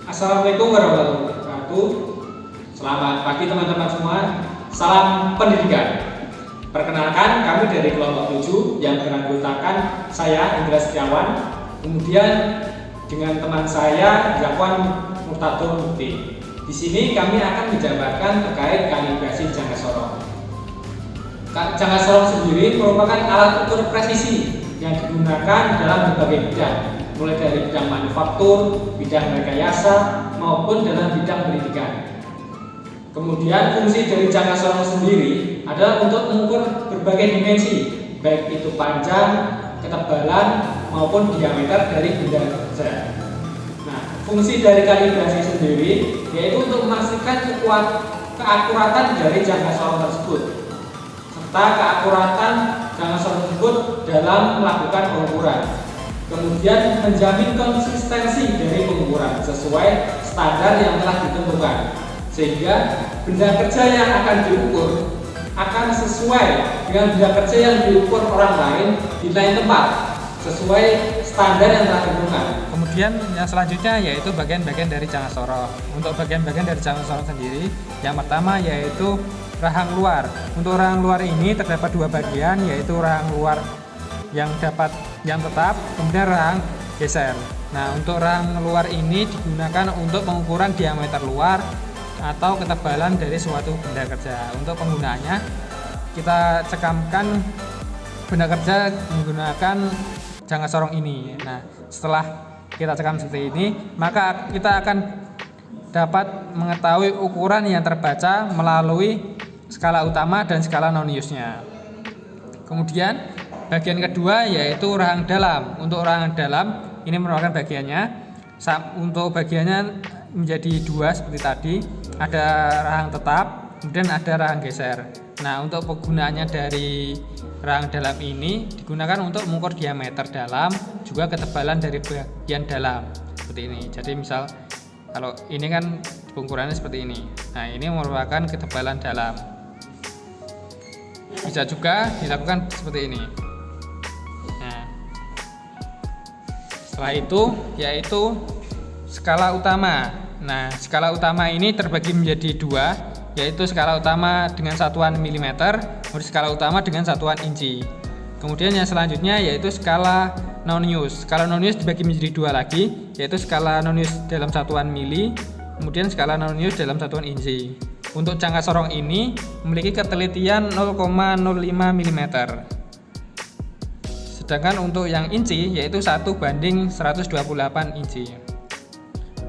Assalamualaikum warahmatullahi wabarakatuh. Selamat pagi teman-teman semua. Salam pendidikan. Perkenalkan, kami dari kelompok 7 yang beranggotakan saya Indra Setiawan, kemudian dengan teman saya Zakwan Murtado Mukti. Di sini kami akan menjabarkan terkait kalibrasi jangka sorong. Jangka sorong sendiri merupakan alat ukur presisi yang digunakan dalam berbagai bidang, mulai dari bidang manufaktur, bidang rekayasa, maupun dalam bidang pendidikan. Kemudian fungsi dari jangka sorong sendiri adalah untuk mengukur berbagai dimensi, baik itu panjang, ketebalan, maupun diameter dari benda kerja. Nah, fungsi dari kalibrasi sendiri yaitu untuk memastikan keakuratan dari jangka sorong tersebut, serta keakuratan jangka sorong tersebut dalam melakukan pengukuran. Kemudian menjamin konsistensi dari pengukuran sesuai standar yang telah ditentukan, sehingga benda kerja yang akan diukur akan sesuai dengan benda kerja yang diukur orang lain di lain tempat sesuai standar yang telah ditentukan. Kemudian yang selanjutnya yaitu bagian-bagian dari jangka sorong. Untuk bagian-bagian dari jangka sorong sendiri, yang pertama yaitu rahang luar. Untuk rahang luar ini terdapat dua bagian, yaitu rahang luar yang tetap, kemudian rahang geser. Nah, untuk rahang luar ini digunakan untuk pengukuran diameter luar atau ketebalan dari suatu benda kerja. Untuk penggunaannya, kita cekamkan benda kerja menggunakan jangka sorong ini. Nah, setelah kita cekam seperti ini, maka kita akan dapat mengetahui ukuran yang terbaca melalui skala utama dan skala non-use-nya. Kemudian bagian kedua yaitu rahang dalam. Untuk rahang dalam ini merupakan bagiannya. Untuk bagiannya menjadi dua seperti tadi. Ada rahang tetap, kemudian ada rahang geser. Nah, untuk penggunaannya dari rahang dalam ini digunakan untuk mengukur diameter dalam, juga ketebalan dari bagian dalam seperti ini. Jadi misal kalau ini kan pengukurannya seperti ini. Nah, ini merupakan ketebalan dalam. Bisa juga dilakukan seperti ini. Nah, setelah itu yaitu skala utama. Nah, skala utama ini terbagi menjadi dua, yaitu skala utama dengan satuan milimeter, kemudian skala utama dengan satuan inci. Kemudian yang selanjutnya yaitu skala non-use. Skala non-use dibagi menjadi dua lagi, yaitu skala non-use dalam satuan mili, kemudian skala non-use dalam satuan inci. Untuk jangka sorong ini memiliki ketelitian 0,05 mm. Sedangkan untuk yang inci yaitu 1:128 inci.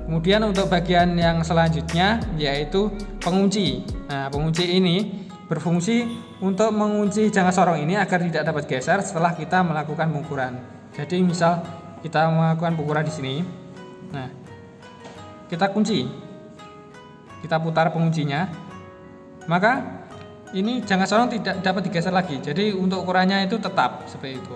Kemudian untuk bagian yang selanjutnya yaitu pengunci. Nah, pengunci ini berfungsi untuk mengunci jangka sorong ini agar tidak dapat geser setelah kita melakukan pengukuran. Jadi misal kita melakukan pengukuran di sini. Nah, kita kunci. Kita putar penguncinya. Maka ini jangka sorong tidak dapat digeser lagi. Jadi untuk ukurannya itu tetap seperti itu.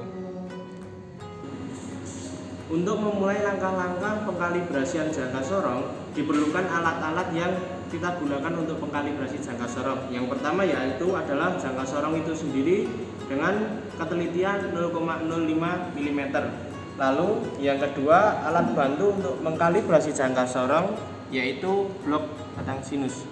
Untuk memulai langkah-langkah pengkalibrasian jangka sorong, diperlukan alat-alat yang kita gunakan untuk pengkalibrasi jangka sorong. Yang pertama yaitu adalah jangka sorong itu sendiri dengan ketelitian 0,05 mm. Lalu yang kedua, alat bantu untuk mengkalibrasi jangka sorong yaitu blok batang sinus.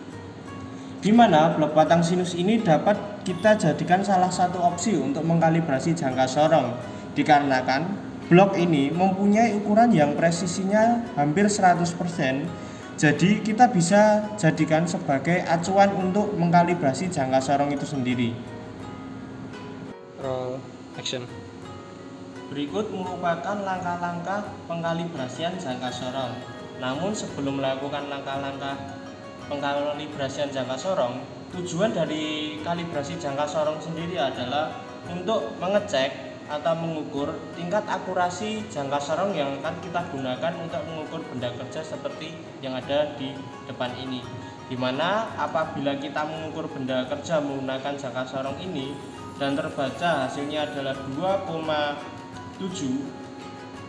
Di mana blok batang sinus ini dapat kita jadikan salah satu opsi untuk mengkalibrasi jangka sorong, dikarenakan blok ini mempunyai ukuran yang presisinya hampir 100%. Jadi kita bisa jadikan sebagai acuan untuk mengkalibrasi jangka sorong itu sendiri. Roll action. Berikut merupakan langkah-langkah pengkalibrasian jangka sorong. Namun sebelum melakukan langkah-langkah pengkalibrasian jangka sorong, tujuan dari kalibrasi jangka sorong sendiri adalah untuk mengecek atau mengukur tingkat akurasi jangka sorong yang akan kita gunakan untuk mengukur benda kerja seperti yang ada di depan ini. Dimana apabila kita mengukur benda kerja menggunakan jangka sorong ini dan terbaca hasilnya adalah 2,7,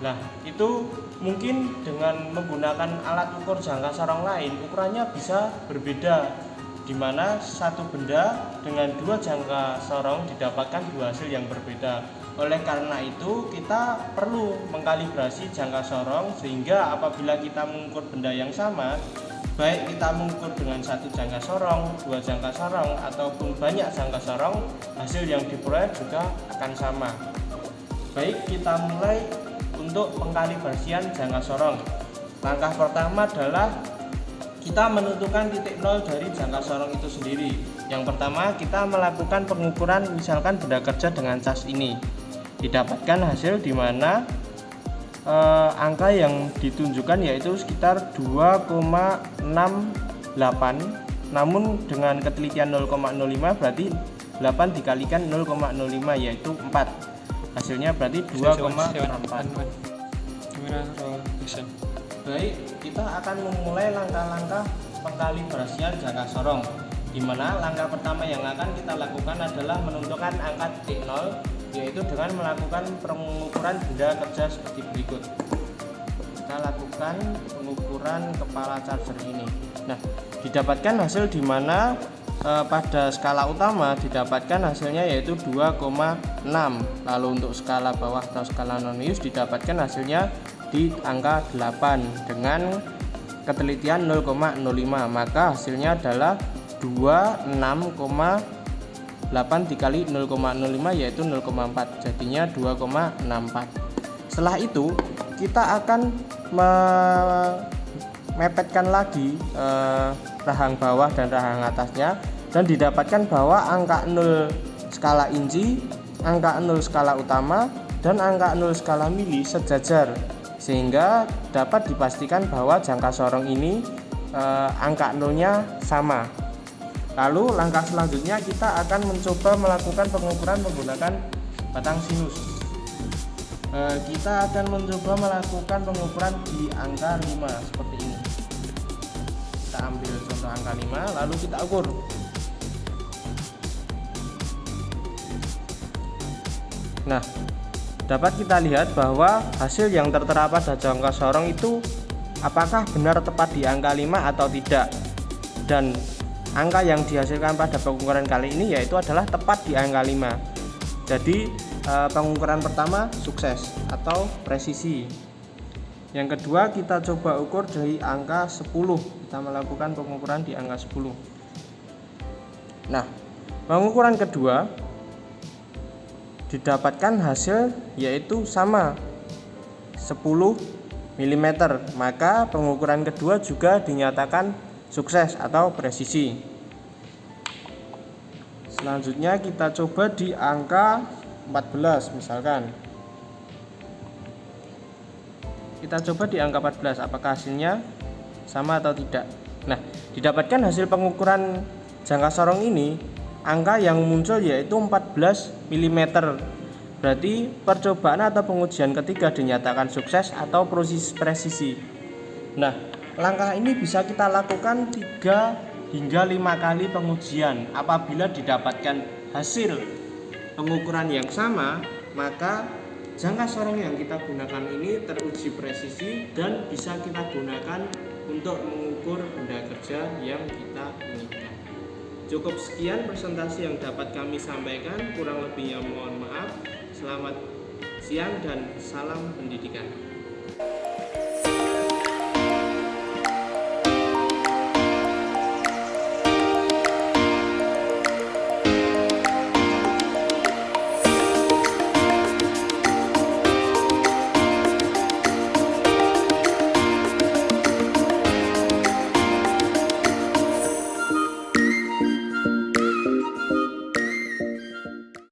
nah itu mungkin dengan menggunakan alat ukur jangka sorong lain ukurannya bisa berbeda, di mana satu benda dengan dua jangka sorong didapatkan dua hasil yang berbeda. Oleh karena itu kita perlu mengkalibrasi jangka sorong sehingga apabila kita mengukur benda yang sama, baik kita mengukur dengan satu jangka sorong, dua jangka sorong, ataupun banyak jangka sorong, hasil yang diperoleh juga akan sama. Baik, kita mulai untuk pengkalibrasian jangka sorong. Langkah pertama adalah kita menentukan titik nol dari jangka sorong itu sendiri. Yang pertama, kita melakukan pengukuran misalkan benda kerja dengan cas ini. Didapatkan hasil di mana angka yang ditunjukkan yaitu sekitar 2,68, namun dengan ketelitian 0,05 berarti 8 dikalikan 0,05 yaitu 4. Hasilnya berarti 2,64. Baik, kita akan memulai langkah-langkah pengkalibrasian jangka sorong, di mana langkah pertama yang akan kita lakukan adalah menentukan angka titik nol, yaitu dengan melakukan pengukuran benda kerja seperti berikut. Kita lakukan pengukuran kepala charger ini. Nah, didapatkan hasil di mana pada skala utama didapatkan hasilnya yaitu 2,6. Lalu untuk skala bawah atau skala non-use didapatkan hasilnya di angka 8 dengan ketelitian 0,05. Maka hasilnya adalah 26,8 dikali 0,05 yaitu 0,4, jadinya 2,64. Setelah itu kita akan memepetkan lagi rahang bawah dan rahang atasnya, dan didapatkan bahwa angka 0 skala inci, angka 0 skala utama, dan angka 0 skala mili sejajar, sehingga dapat dipastikan bahwa jangka sorong ini angka 0-nya sama. Lalu langkah selanjutnya kita akan mencoba melakukan pengukuran menggunakan batang sinus. Kita akan mencoba melakukan pengukuran di angka 5 seperti ini. Kita ambil contoh angka 5 lalu kita ukur. Nah, dapat kita lihat bahwa hasil yang tertera pada jangka sorong itu apakah benar tepat di angka 5 atau tidak. Dan angka yang dihasilkan pada pengukuran kali ini yaitu adalah tepat di angka 5. Jadi pengukuran pertama sukses atau presisi. Yang kedua kita coba ukur dari angka 10. Kita melakukan pengukuran di angka 10. Nah, pengukuran kedua didapatkan hasil yaitu sama 10 mm. Maka pengukuran kedua juga dinyatakan sukses atau presisi. Selanjutnya kita coba di angka 14 misalkan. Kita coba di angka 14 apakah hasilnya sama atau tidak. Nah, didapatkan hasil pengukuran jangka sorong ini, angka yang muncul yaitu 14 mm. Berarti percobaan atau pengujian ketiga dinyatakan sukses atau presisi. Nah, langkah ini bisa kita lakukan 3 hingga 5 kali pengujian. Apabila didapatkan hasil pengukuran yang sama, maka jangka sorong yang kita gunakan ini teruji presisi dan bisa kita gunakan untuk mengukur benda kerja yang kita inginkan. Cukup sekian presentasi yang dapat kami sampaikan, kurang lebihnya mohon maaf. Selamat siang dan salam pendidikan.